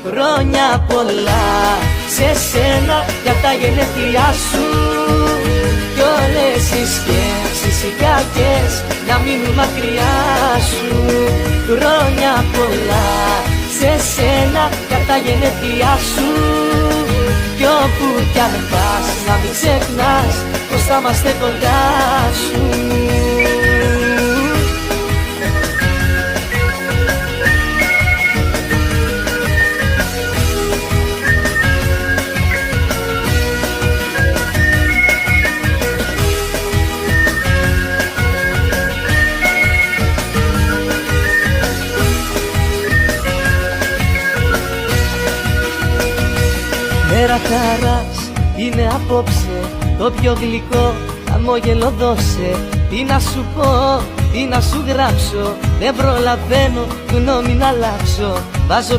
χρόνια πολλά σε σένα για τα γενέθλιά σου. Κι όλες οι σκέψεις οι κακές να μείνουν μακριά σου. Χρόνια πολλά σε σένα για τα γενέθλιά σου. Κι όπου κι αν πας να μην ξεχνάς πως θα είμαστε κοντά σου. Μέρα χαράς είναι απόψε, το πιο γλυκό χαμόγελο δώσε. Τι να σου πω, τι να σου γράψω, δεν προλαβαίνω γνώμη να αλλάξω. Βάζω